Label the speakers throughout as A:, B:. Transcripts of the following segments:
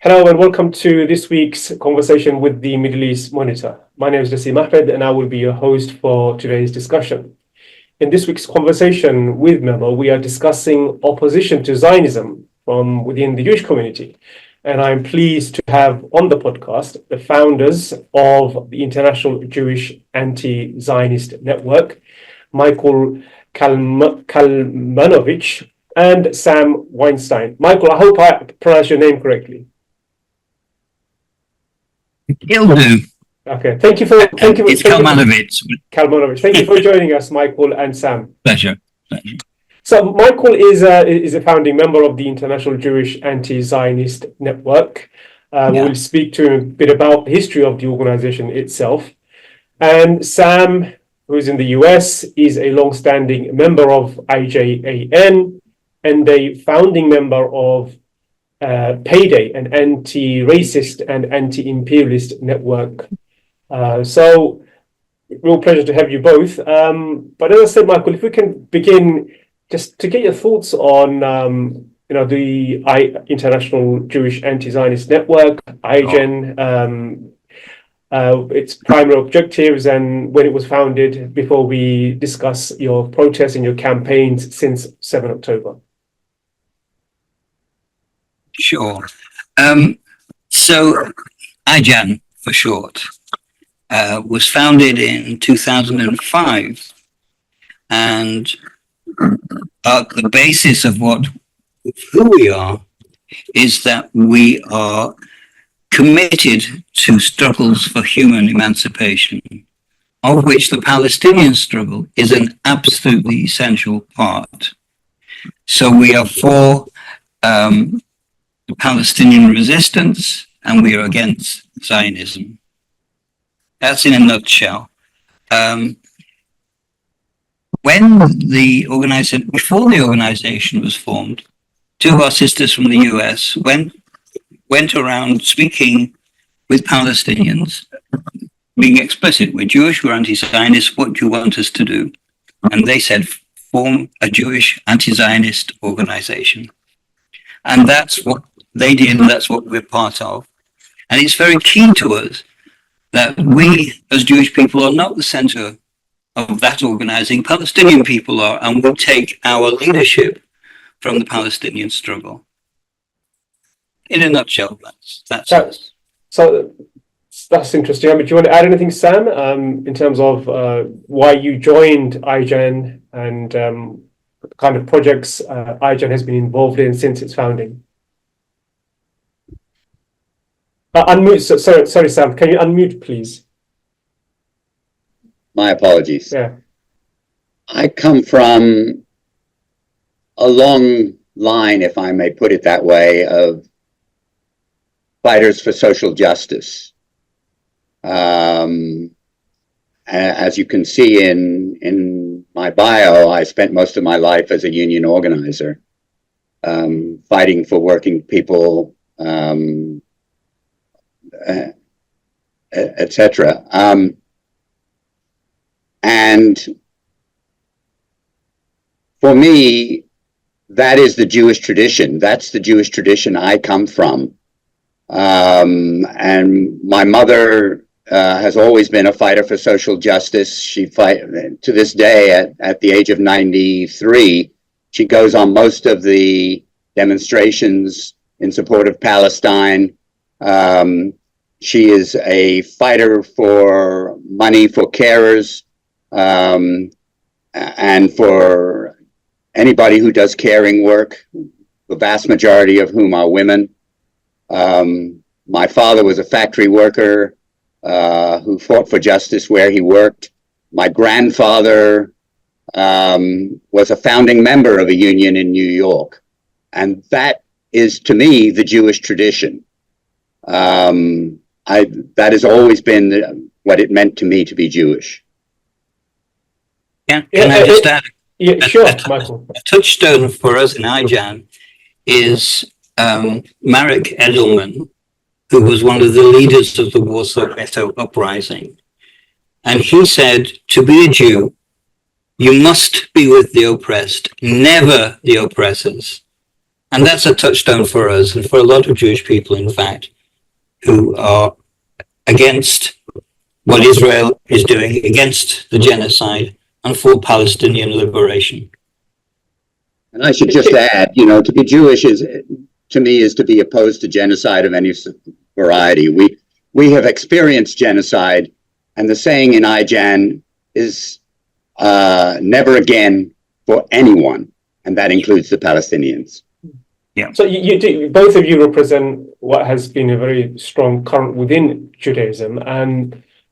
A: Hello and welcome to this week's conversation with the Middle East Monitor. My name is Nassim Ahmed and I will be your host for today's discussion. In this week's conversation with MEMO, we are discussing opposition to Zionism from within the Jewish community. And I'm pleased to have on the podcast the founders of the International Jewish Anti-Zionist Network, Michael Kalmanovitz and Sam Weinstein. Michael, I hope I pronounced your name correctly.
B: It'll do.
A: Okay, thank you for
B: it's Kalmanovitz.
A: Kalmanovitz. Thank you for joining us, Michael and Sam.
B: Pleasure.
A: So Michael is a founding member of the International Jewish Anti-Zionist Network. We'll speak to him a bit about the history of the organization itself. And Sam, who is in the US, is a long-standing member of IJAN and a founding member of Payday, an anti-racist and anti-imperialist network. So, real pleasure to have you both. But as I said, Michael, if we can begin just to get your thoughts on, the International Jewish Anti-Zionist Network, IJAN, its primary objectives and when it was founded, before we discuss your protests and your campaigns since 7 October.
B: Sure. So IJAN, for short, was founded in 2005, and the basis of who we are is that we are committed to struggles for human emancipation, of which the Palestinian struggle is an absolutely essential part. So we are for the Palestinian resistance, and we are against Zionism. That's in a nutshell. Before the organization was formed, two of our sisters from the US went around speaking with Palestinians, being explicit. We're Jewish, we're anti-Zionist, what do you want us to do? And they said, form a Jewish anti-Zionist organization. And that's what they did, and that's what we're part of. And it's very key to us that we, as Jewish people, are not the center of that organizing. Palestinian people are, and we take our leadership from the Palestinian struggle. In a nutshell, that's us. So
A: that's interesting. Do you want to add anything, Sam, in terms of why you joined IJAN and the kind of projects IJAN has been involved in since its founding? Unmute. Sorry, Sam. Can you unmute, please?
C: My apologies.
A: Yeah.
C: I come from a long line, if I may put it that way, of fighters for social justice. As you can see in my bio, I spent most of my life as a union organizer, fighting for working people, etc. And for me, that is the Jewish tradition. That's the Jewish tradition I come from. And my mother has always been a fighter for social justice. She to this day, at the age of 93, she goes on most of the demonstrations in support of Palestine. She is a fighter for money for carers, and for anybody who does caring work, the vast majority of whom are women. My father was a factory worker who fought for justice where he worked. My grandfather was a founding member of a union in New York. And that is, to me, the Jewish tradition. That has always been what it meant to me to be Jewish.
B: Can I just add?
A: Yeah, sure, Michael.
B: A touchstone for us in IJAN is Marek Edelman, who was one of the leaders of the Warsaw Ghetto Uprising. And he said, to be a Jew, you must be with the oppressed, never the oppressors. And that's a touchstone for us and for a lot of Jewish people, in fact, who are against what Israel is doing, against the genocide, and for Palestinian liberation.
C: And I should just add, to be Jewish is, to me, is to be opposed to genocide of any variety. We have experienced genocide, and the saying in IJAN is never again for anyone, and that includes the Palestinians.
A: Yeah. So both of you represent what has been a very strong current within Judaism,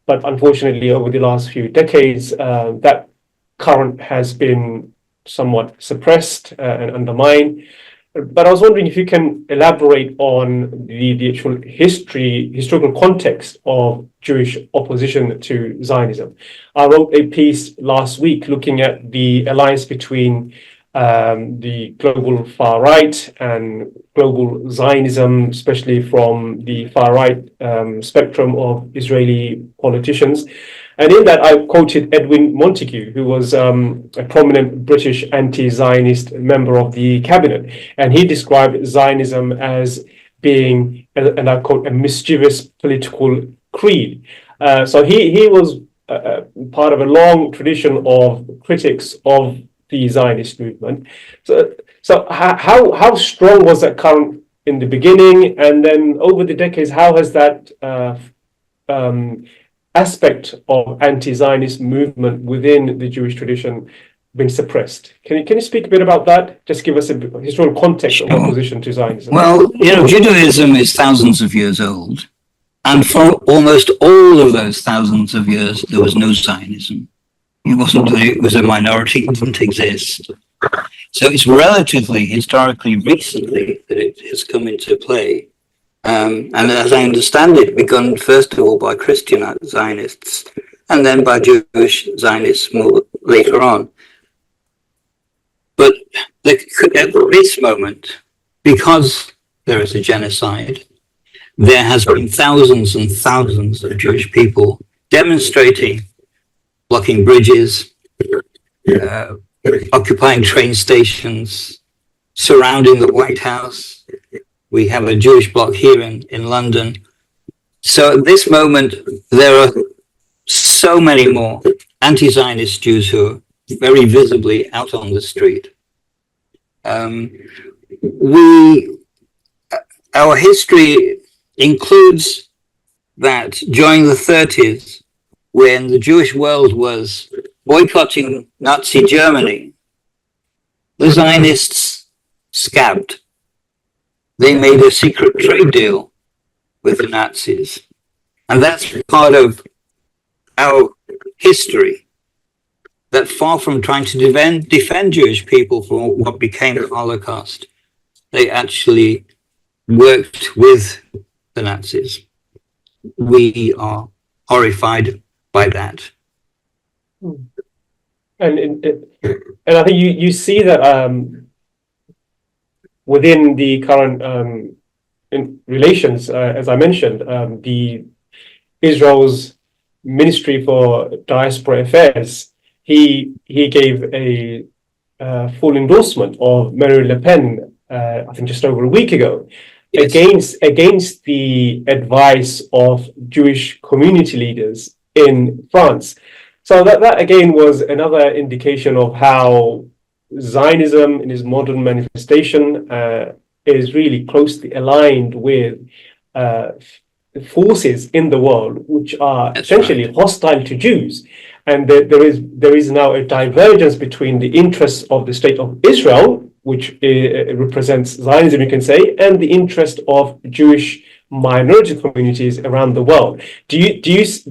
A: but unfortunately, over the last few decades, that current has been somewhat suppressed and undermined. But I was wondering if you can elaborate on the actual historical context of Jewish opposition to Zionism. I wrote a piece last week looking at the alliance between the global far right and global Zionism, especially from the far right spectrum of Israeli politicians. And in that, I quoted Edwin Montague, who was a prominent British anti-Zionist member of the cabinet. And he described Zionism as being, and I quote, a mischievous political creed. So he was part of a long tradition of critics of the Zionist movement. So how strong was that current in the beginning? And then over the decades, how has that aspect of anti-Zionist movement within the Jewish tradition been suppressed? Can you speak a bit about that? Just give us a historical context of opposition to Zionism.
B: Well, Judaism is thousands of years old. And for almost all of those thousands of years, there was no Zionism. It was a minority, it didn't exist. So it's relatively, historically, recently that it has come into play. And as I understand it, begun first of all by Christian Zionists and then by Jewish Zionists more later on. But at this moment, because there is a genocide, there has been thousands and thousands of Jewish people demonstrating, blocking bridges, occupying train stations, surrounding the White House. We have a Jewish bloc here in London. So at this moment, there are so many more anti-Zionist Jews who are very visibly out on the street. Our history includes that during the 30s, when the Jewish world was boycotting Nazi Germany, the Zionists scabbed. They made a secret trade deal with the Nazis. And that's part of our history, that far from trying to defend Jewish people from what became the Holocaust, they actually worked with the Nazis. We are horrified by that.
A: And I think you see that within the current relations, as I mentioned, the Israel's Ministry for Diaspora Affairs, he gave a full endorsement of Marine Le Pen, I think just over a week ago, yes, against the advice of Jewish community leaders in France. So that again was another indication of how Zionism in its modern manifestation is really closely aligned with forces in the world which are essentially hostile to Jews. And there is now a divergence between the interests of the state of Israel, which represents Zionism, you can say, and the interest of Jewish minority communities around the world. Is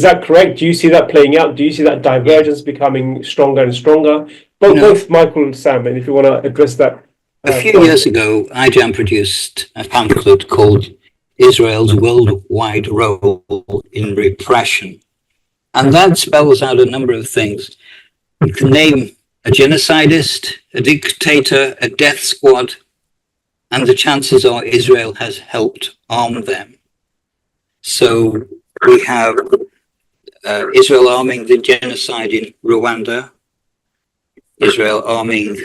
A: that correct? Do you see that playing out? Do you see that divergence becoming stronger and stronger? Both Michael and Sam, and if you want to address that.
B: A few years ago, IJAN produced a pamphlet called Israel's Worldwide Role in Repression. And that spells out a number of things. You can name a genocidist, a dictator, a death squad, and the chances are Israel has helped arm them. So we have Israel arming the genocide in Rwanda, Israel arming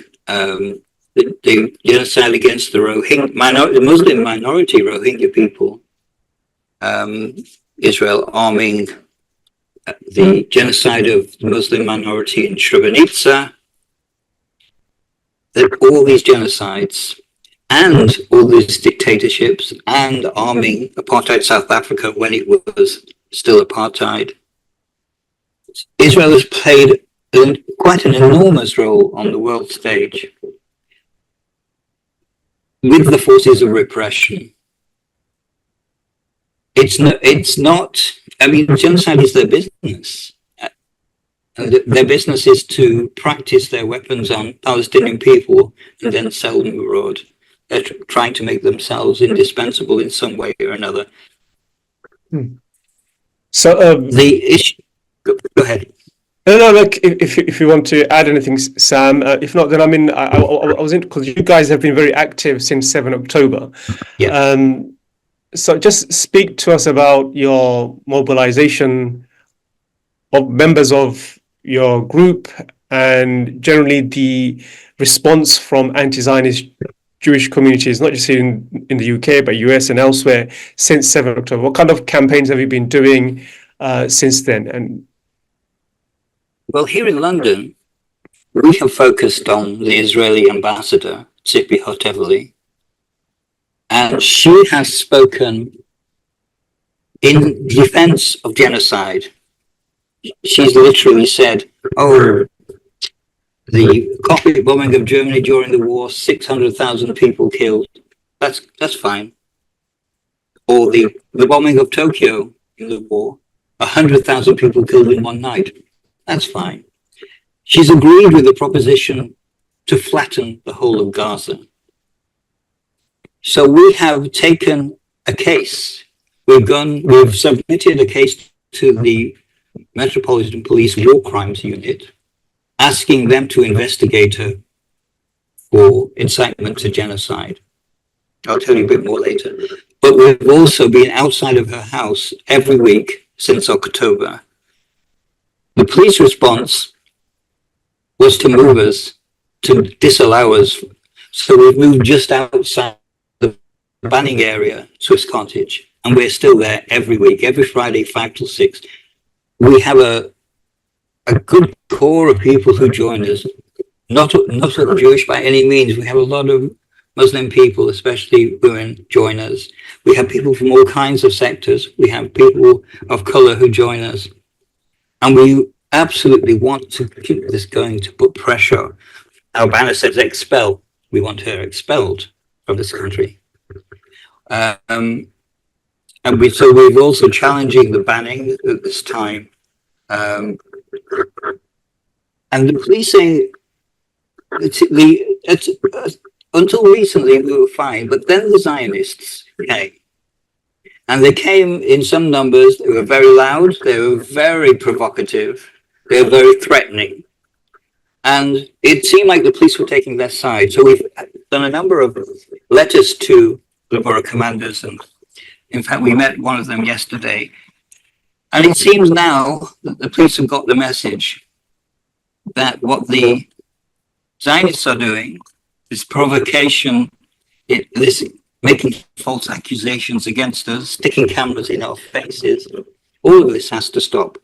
B: the genocide against the Rohingya, the Muslim minority Rohingya people, Israel arming the genocide of the Muslim minority in Srebrenica, all these genocides and all these dictatorships and arming apartheid South Africa when it was still apartheid. Israel has played quite an enormous role on the world stage with the forces of repression. It's not, I mean, genocide is their business. Their business is to practice their weapons on Palestinian people and then sell them abroad. They're trying to make themselves indispensable in some way or another.
A: So
B: the issue, go ahead.
A: No, look, if you want to add anything, Sam, if not, then I mean, I was in, because you guys have been very active since 7 October.
B: Yeah.
A: So just speak to us about your mobilization of members of your group and generally the response from anti-Zionist Jewish communities, not just in the UK, but US and elsewhere since 7 October. What kind of campaigns have you been doing since then? And
B: well, here in London, we have focused on the Israeli ambassador, Tzipi Hotevely, and she has spoken in defense of genocide. She's literally said, oh, the cockpit bombing of Germany during the war, 600,000 people killed. That's fine. Or the bombing of Tokyo in the war, 100,000 people killed in one night. That's fine. She's agreed with the proposition to flatten the whole of Gaza. So we have taken a case. We've submitted a case to the Metropolitan Police War Crimes Unit, asking them to investigate her for incitement to genocide. I'll tell you a bit more later. But we've also been outside of her house every week since October. The police response was to move us, to disallow us. So we've moved just outside the banning area, Swiss Cottage, and we're still there every week, every Friday, 5 till 6. We have a good core of people who join us, not Jewish by any means. We have a lot of Muslim people, especially women, join us. We have people from all kinds of sectors. We have people of color who join us. And we absolutely want to keep this going, to put pressure. Our banner says expel. We want her expelled from this country. And so we're also challenging the banning at this time. And the policing, until recently we were fine, but then the Zionists came. And they came in some numbers. They were very loud, they were very provocative, they were very threatening. And it seemed like the police were taking their side. So we've done a number of letters to the borough commanders, and in fact we met one of them yesterday. And it seems now that the police have got the message that what the Zionists are doing, this provocation, this making false accusations against us, sticking cameras in our faces, all of this has to stop.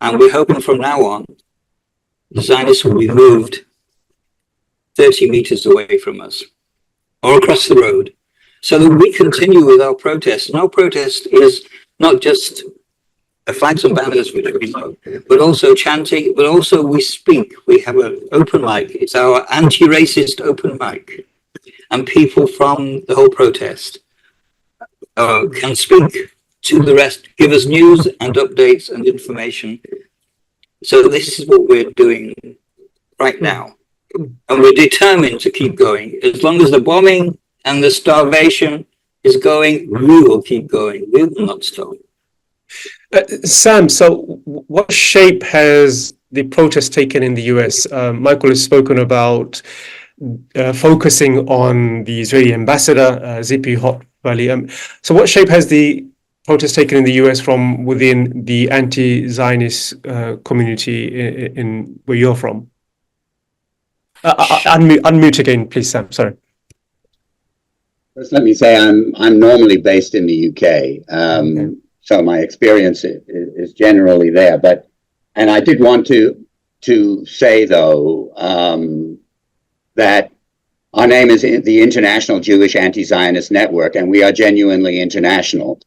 B: And we're hoping from now on, the Zionists will be moved 30 meters away from us, or across the road, so that we continue with our protest. And our protest is not just flags and banners, which we know, but also chanting, but also we speak. We have an open mic. It's our anti-racist open mic. And people from the whole protest can speak to the rest, give us news and updates and information. So this is what we're doing right now. And we're determined to keep going. As long as the bombing and the starvation is going, we will keep going. We will not stop.
A: Sam, so what shape has the protest taken in the US? Michael has spoken about focusing on the Israeli ambassador, Tzipi Hotevely. So what shape has the protest taken in the US from within the anti-Zionist community in where you're from? Unmute again, please, Sam. Sorry.
C: First, let me say I'm normally based in the UK,
A: Okay.
C: so my experience is generally there. And I did want to say though that our name is the International Jewish Anti-Zionist Network, and we are genuinely international.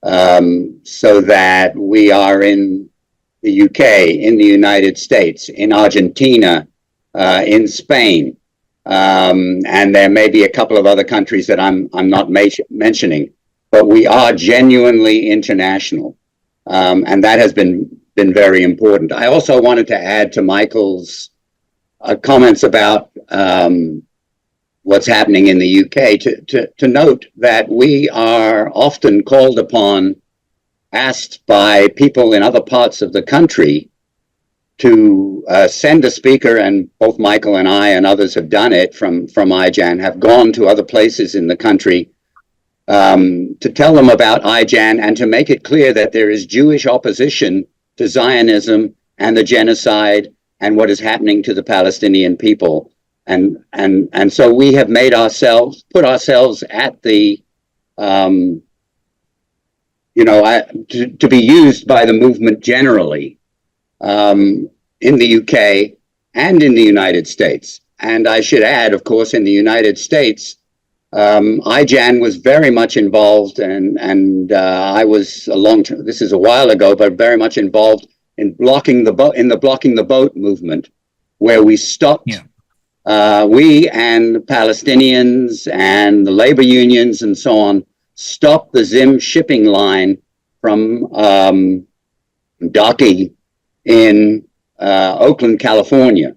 C: So that we are in the UK, in the United States, in Argentina, in Spain. And there may be a couple of other countries that I'm not mentioning, but we are genuinely international, and that has been very important. I also wanted to add to Michael's comments about what's happening in the UK to note that we are often called upon, asked by people in other parts of the country to send a speaker, and both Michael and I and others have done it from IJAN, have gone to other places in the country to tell them about IJAN and to make it clear that there is Jewish opposition to Zionism and the genocide and what is happening to the Palestinian people. And so we have put ourselves at the, to be used by the movement generally, in the UK and in the United States. And I should add, of course, in the United States, IJAN was very much involved, and I was this is a while ago, but very much involved in blocking the boat movement, where we stopped. Yeah. We and the Palestinians and the labor unions and so on stopped the Zim shipping line from docking in Oakland, California,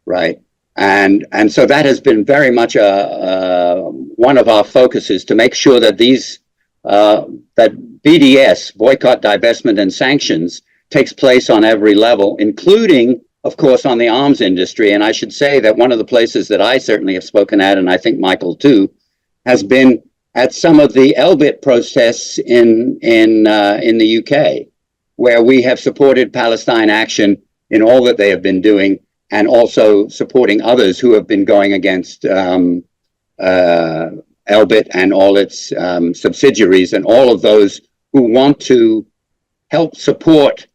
C: right? And so that has been very much one of our focuses, to make sure that that BDS, boycott, divestment, and sanctions, takes place on every level, including, of course, on the arms industry. And I should say that one of the places that I certainly have spoken at, and I think Michael too, has been at some of the Elbit protests in the UK, where we have supported Palestine Action in all that they have been doing, and also supporting others who have been going against Elbit and all its subsidiaries, and all of those who want to help support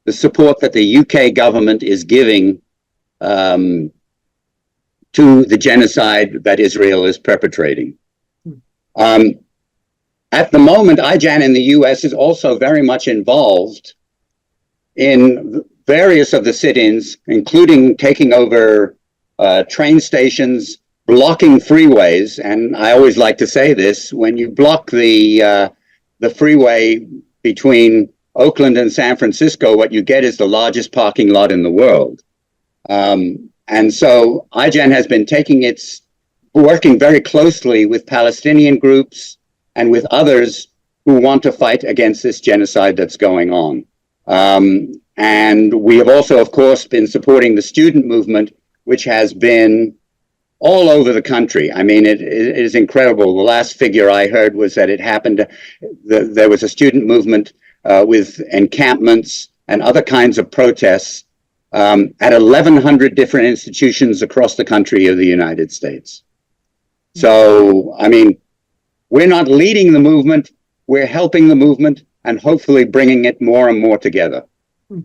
C: the support that the UK government is giving to the genocide that Israel is perpetrating. At the moment, IJAN in the US is also very much involved in various of the sit-ins, including taking over train stations, blocking freeways. And I always like to say this: when you block the freeway between Oakland and San Francisco, what you get is the largest parking lot in the world. And so IJAN has been working very closely with Palestinian groups and with others who want to fight against this genocide that's going on. And we have also, of course, been supporting the student movement, which has been all over the country. I mean, it is incredible. The last figure I heard was that it happened, there was a student movement with encampments and other kinds of protests at 1,100 different institutions across the country of the United States. So, I mean, we're not leading the movement, we're helping the movement and hopefully bringing it more and more together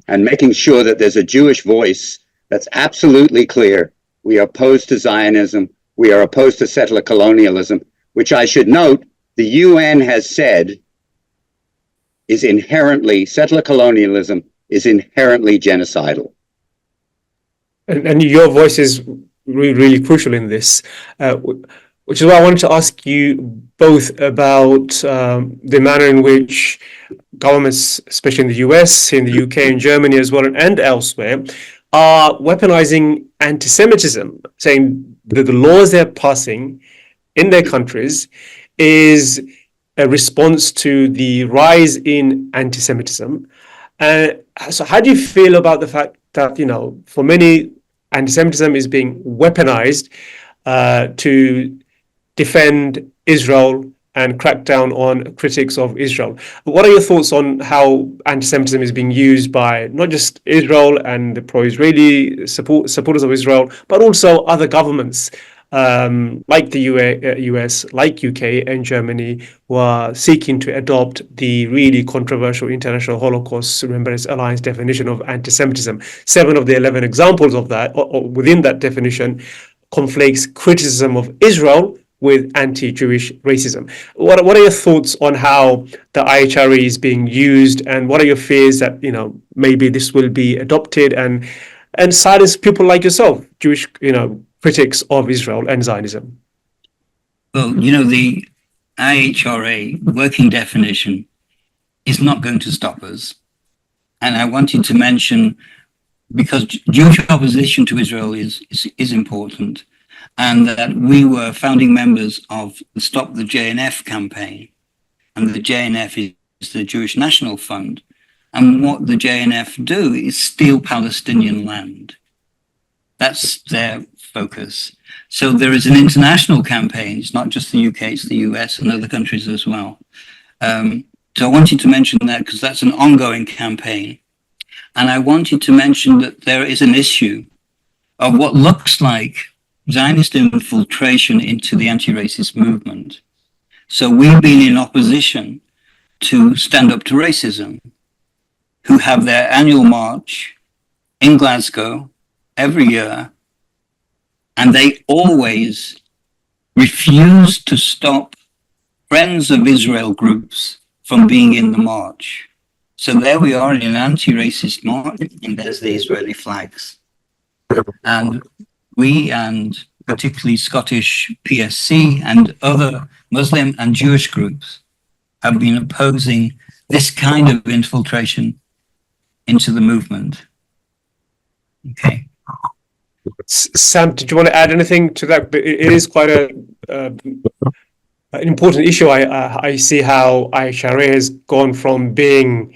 C: and making sure that there's a Jewish voice that's absolutely clear. We are opposed to Zionism. We are opposed to settler colonialism, which I should note, the UN has said is settler colonialism is inherently genocidal.
A: And your voice is really, really crucial in this, which is why I wanted to ask you both about the manner in which governments, especially in the US, in the UK, and Germany as well, and elsewhere, are weaponizing anti-Semitism, saying that the laws they're passing in their countries is a response to the rise in anti-Semitism. So how do you feel about the fact that, for many, anti-Semitism is being weaponized to defend Israel and crack down on critics of Israel. What are your thoughts on how anti-Semitism is being used by not just Israel and the pro-Israeli supporters of Israel, but also other governments like the US, like UK and Germany, who are seeking to adopt the really controversial International Holocaust Remembrance Alliance definition of anti-Semitism? 7 of the 11 examples of that, or within that definition, conflates criticism of Israel with anti-Jewish racism. What are your thoughts on how the IHRA is being used, and what are your fears that maybe this will be adopted and silence people like yourself, Jewish critics of Israel and Zionism?
B: Well, the IHRA working definition is not going to stop us. And I wanted to mention, because Jewish opposition to Israel is important, and that we were founding members of the Stop the JNF campaign. And the JNF is the Jewish National Fund. And what the JNF do is steal Palestinian land. That's their focus. So there is an international campaign. It's not just the UK, it's the US and other countries as well. So I wanted to mention that because that's an ongoing campaign. And I wanted to mention that there is an issue of what looks like Zionist infiltration into the anti-racist movement. So we've been in opposition to Stand Up to Racism, who have their annual march in Glasgow every year, and they always refuse to stop Friends of Israel groups from being in the march. So there we are in an anti-racist march, and there's the Israeli flags. And we, and particularly Scottish PSC and other Muslim and Jewish groups, have been opposing this kind of infiltration into the movement. Okay.
A: Sam, did you want to add anything to that? It is quite an important issue. I see how IHRA has gone from being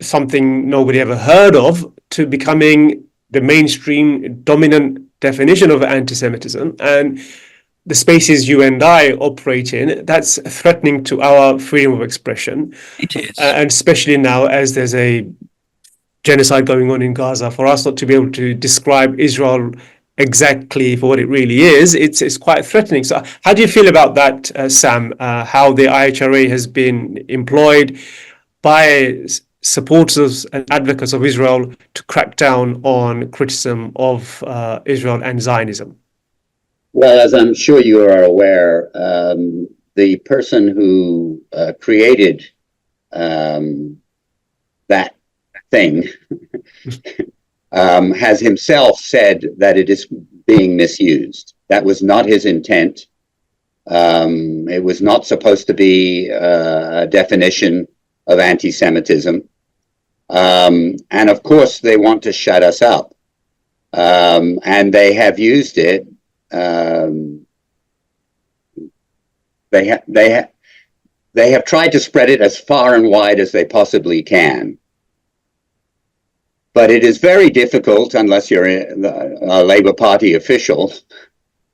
A: something nobody ever heard of to becoming the mainstream dominant definition of anti-Semitism, and the spaces you and I operate in, that's threatening to our freedom of expression.
B: It is.
A: And especially now as there's a genocide going on in Gaza, for us not to be able to describe Israel exactly for what it really is, it's quite threatening. So how do you feel about that, Sam, how the IHRA has been employed by supporters and advocates of Israel to crack down on criticism of Israel and Zionism?
C: Well, as I'm sure you are aware, the person who created that thing has himself said that it is being misused. That was not his intent. It was not supposed to be a definition of anti-Semitism. And of course, they want to shut us up. And they have used it. They have tried to spread it as far and wide as they possibly can. But it is very difficult, unless you're a Labour Party official,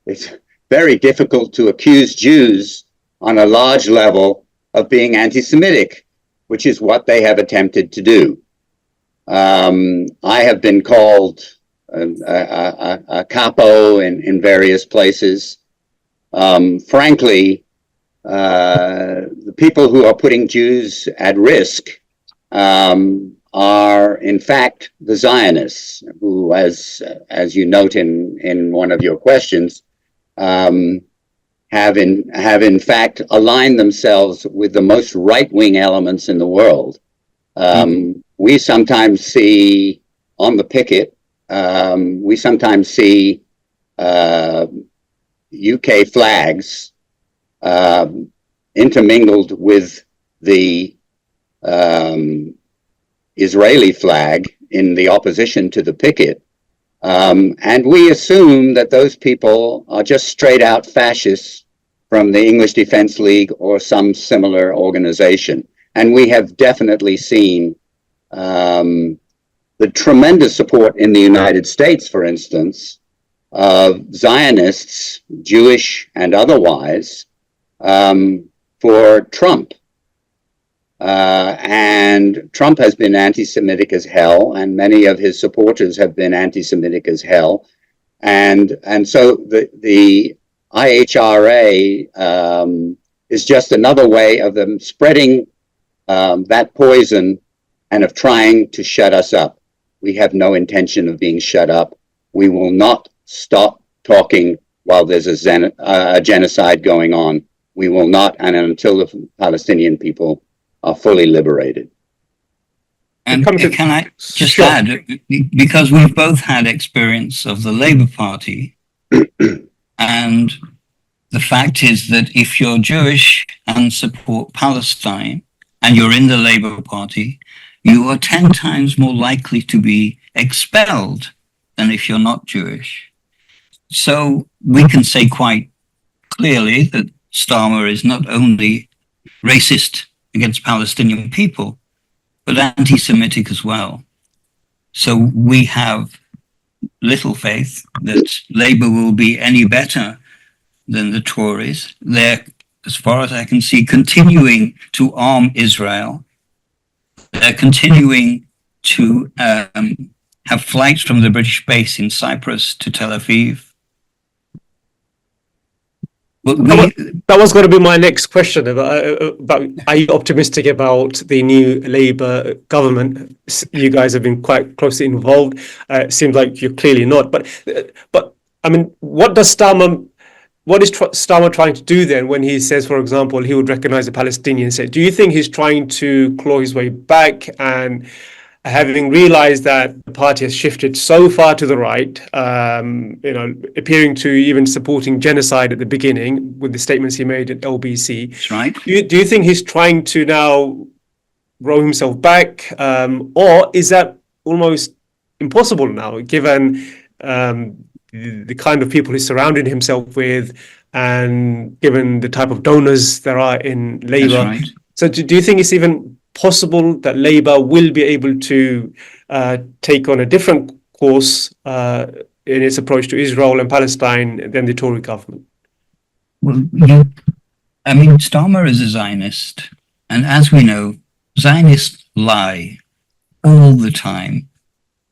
C: it's very difficult to accuse Jews on a large level of being anti-Semitic, which is what they have attempted to do. I have been called a capo in various places. Frankly, the people who are putting Jews at risk are in fact the Zionists, who, as you note in one of your questions, have in fact aligned themselves with the most right-wing elements in the world. We sometimes see on the picket, we sometimes see UK flags intermingled with the Israeli flag in the opposition to the picket. And we assume that those people are just straight out fascists from the English Defence League or some similar organization. And we have definitely seen the tremendous support in the United States, for instance, of Zionists, Jewish and otherwise, for Trump. And Trump has been anti-Semitic as hell, and many of his supporters have been anti-Semitic as hell. And so the IHRA is just another way of them spreading that poison and of trying to shut us up. We have no intention of being shut up. We will not stop talking while there's a genocide going on. We will not, and until the Palestinian people are fully liberated.
B: And can I just add, because we've both had experience of the Labour Party, and the fact is that if you're Jewish and support Palestine, and you're in the Labour Party, you are 10 times more likely to be expelled than if you're not Jewish. So we can say quite clearly that Starmer is not only racist against Palestinian people, but anti-Semitic as well. So we have little faith that Labour will be any better than the Tories. They're, as far as I can see, continuing to arm Israel. They're continuing to have flights from the British base in Cyprus to Tel Aviv.
A: That was going to be my next question about are you optimistic about the new Labour government? You guys have been quite closely involved. It seems like you're clearly not. But I mean, what is Starmer trying to do then when he says, for example, he would recognize the Palestinian state? Do you think he's trying to claw his way back, and having realized that the party has shifted so far to the right, appearing to even supporting genocide at the beginning with the statements he made at LBC?
B: That's right.
A: Do you think he's trying to now row himself back, or is that almost impossible now, given the kind of people he's surrounded himself with, and given the type of donors there are in Labour?
B: That's right.
A: So do you think it's even possible that Labour will be able to take on a different course in its approach to Israel and Palestine than the Tory government?
B: Well, Starmer is a Zionist, and as we know, Zionists lie all the time.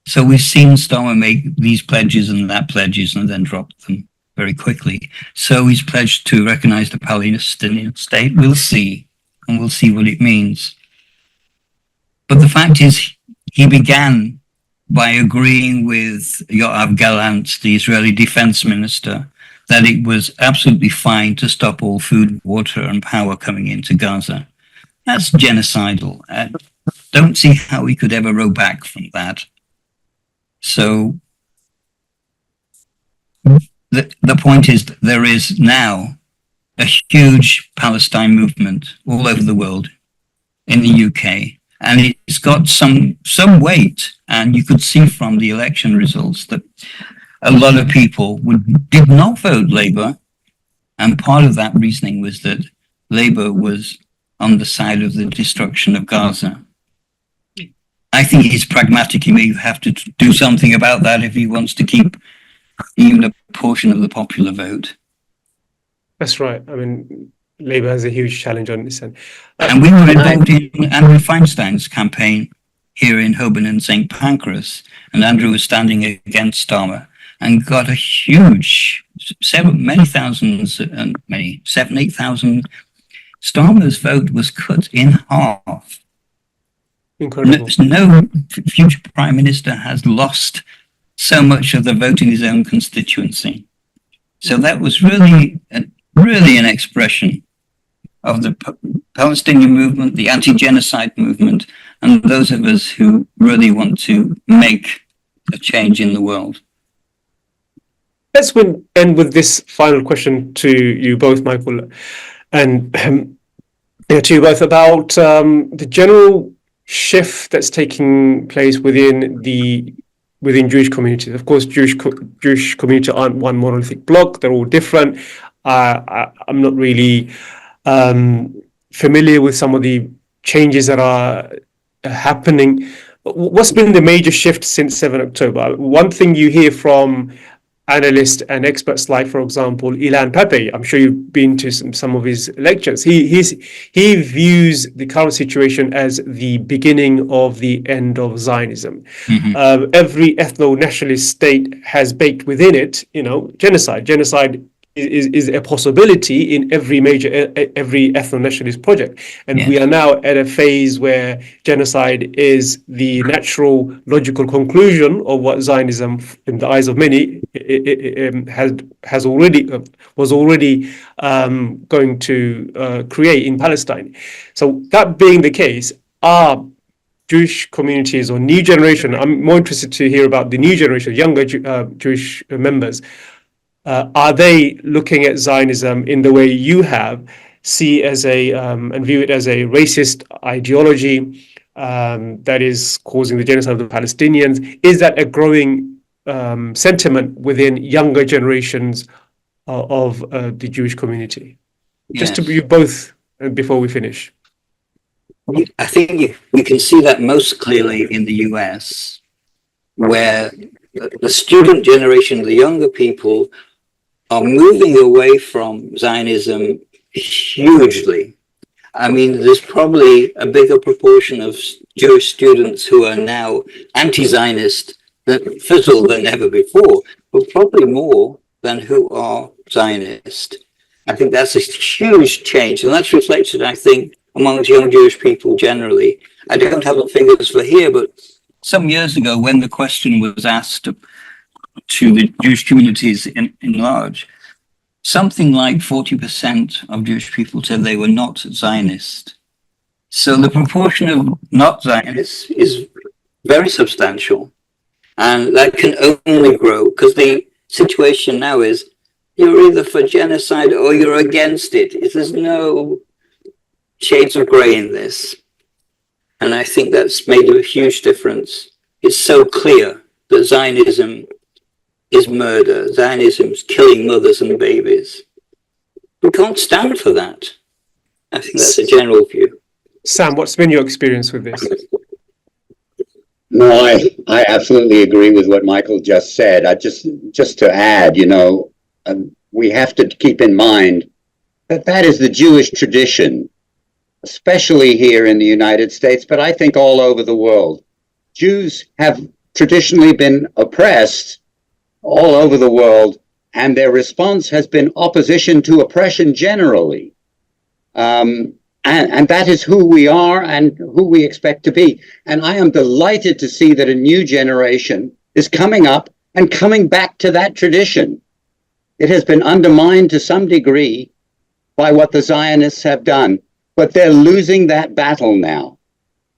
B: So we've seen Starmer make these pledges and that pledges and then drop them very quickly. So he's pledged to recognize the Palestinian state. We'll see, and we'll see what it means. But the fact is, he began by agreeing with Yoav Gallant, the Israeli defense minister, that it was absolutely fine to stop all food, water, and power coming into Gaza. That's genocidal. I don't see how we could ever row back from that. So the point is that there is now a huge Palestine movement all over the world, in the UK, and it's got some weight. And you could see from the election results that a lot of people did not vote Labour, and part of that reasoning was that Labour was on the side of the destruction of Gaza. I think he's pragmatic. He may have to do something about that if he wants to keep even a portion of the popular vote.
A: That's right. I mean, Labour has a huge challenge on this end.
B: And we were involved in Andrew Feinstein's campaign here in Holborn and St. Pancras, and Andrew was standing against Starmer and got a huge, 7,000, 8,000. Starmer's vote was cut in half.
A: Incredible.
B: No future prime minister has lost so much of the vote in his own constituency. So that was really an expression of the Palestinian movement, the anti-genocide movement, and those of us who really want to make a change in the world.
A: Let's end with this final question to you both, Michael, and to you both about the general shift that's taking place within Jewish communities. Of course, Jewish community aren't one monolithic block; they're all different. I'm not really familiar with some of the changes that are happening. What's been the major shift since 7 October? One thing you hear from analysts and experts like, for example, Ilan Pappé. I'm sure you've been to some of his lectures. He views the current situation as the beginning of the end of Zionism. Every ethno-nationalist state has baked within it, genocide. Genocide is a possibility in every ethno-nationalist project, and we are now at a phase where genocide is the natural, logical conclusion of what Zionism, in the eyes of many, was already going to create in Palestine. So that being the case, are Jewish communities or new generation? I'm more interested to hear about the new generation, younger Jewish members. Are they looking at Zionism in the way you have, see as and view it as a racist ideology that is causing the genocide of the Palestinians? Is that a growing sentiment within younger generations of the Jewish community? Just to you both before we finish.
B: I think we can see that most clearly in the US, where the student generation, the younger people, are moving away from Zionism hugely. I mean, there's probably a bigger proportion of Jewish students who are now anti-Zionist, first of all, than ever before, but probably more than who are Zionist. I think that's a huge change, and that's reflected, I think, amongst young Jewish people generally. I don't have the figures for here, but some years ago, when the question was asked to the Jewish communities in large, something like 40% of Jewish people said they were not Zionist. So the proportion of not Zionists is very substantial, and that can only grow, because the situation now is you're either for genocide or you're against it. There's no shades of gray in this. And I think that's made a huge difference. It's so clear that Zionism is murder. Zionism is killing mothers and babies. We can't stand for that. I think that's a general view.
A: Sam, what's been your experience with this?
C: No, I absolutely agree with what Michael just said. Just to add, we have to keep in mind that is the Jewish tradition, especially here in the United States, but I think all over the world. Jews have traditionally been oppressed all over the world, and their response has been opposition to oppression generally. And that is who we are and who we expect to be. And I am delighted to see that a new generation is coming up and coming back to that tradition. It has been undermined to some degree by what the Zionists have done, but they're losing that battle now.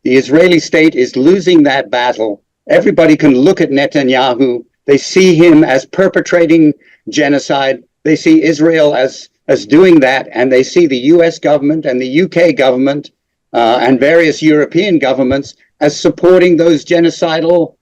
C: The Israeli state is losing that battle. Everybody can look at Netanyahu. They see him as perpetrating genocide. They see Israel as doing that, and they see the US government and the UK government and various European governments as supporting those genocidal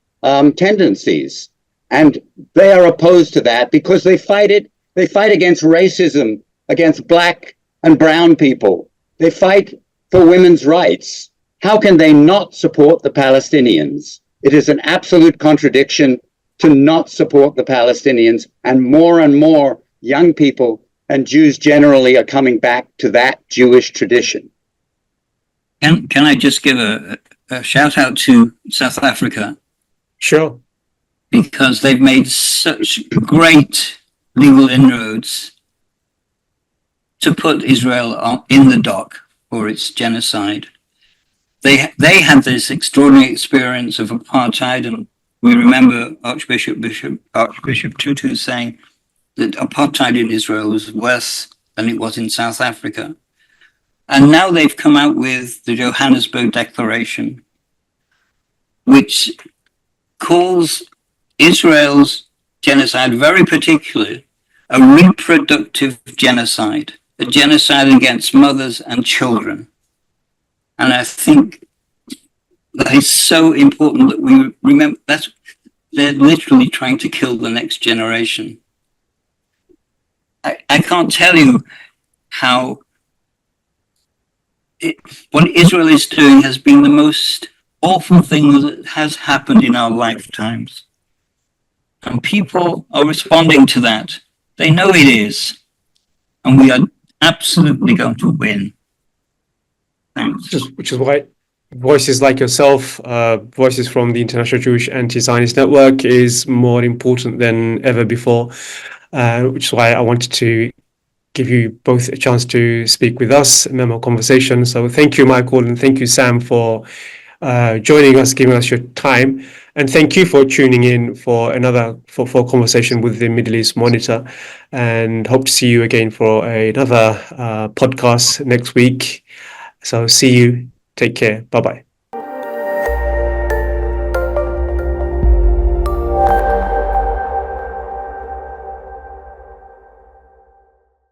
C: tendencies. And they are opposed to that because they fight it. They fight against racism, against black and brown people. They fight for women's rights. How can they not support the Palestinians? It is an absolute contradiction to not support the Palestinians, and more young people and Jews generally are coming back to that Jewish tradition.
B: Can I just give a shout out to South Africa?
A: Sure.
B: Because they've made such great legal inroads to put Israel in the dock for its genocide. They had this extraordinary experience of apartheid, and we remember Archbishop Tutu saying that apartheid in Israel was worse than it was in South Africa. And now they've come out with the Johannesburg Declaration, which calls Israel's genocide, very particularly, a reproductive genocide, a genocide against mothers and children. And I think that is so important that we remember that they're literally trying to kill the next generation. I can't tell you how what Israel is doing has been the most awful thing that has happened in our lifetimes. And people are responding to that. They know it is. And we are absolutely going to win. Thanks.
A: Which is why voices like yourself, voices from the International Jewish Anti-Zionist Network is more important than ever before, which is why I wanted to give you both a chance to speak with us, MEMO Conversation. So thank you, Michael, and thank you, Sam, for joining us, giving us your time. And thank you for tuning in for another for conversation with the Middle East Monitor, and hope to see you again for another podcast next week. So see you. Take care. Bye-bye.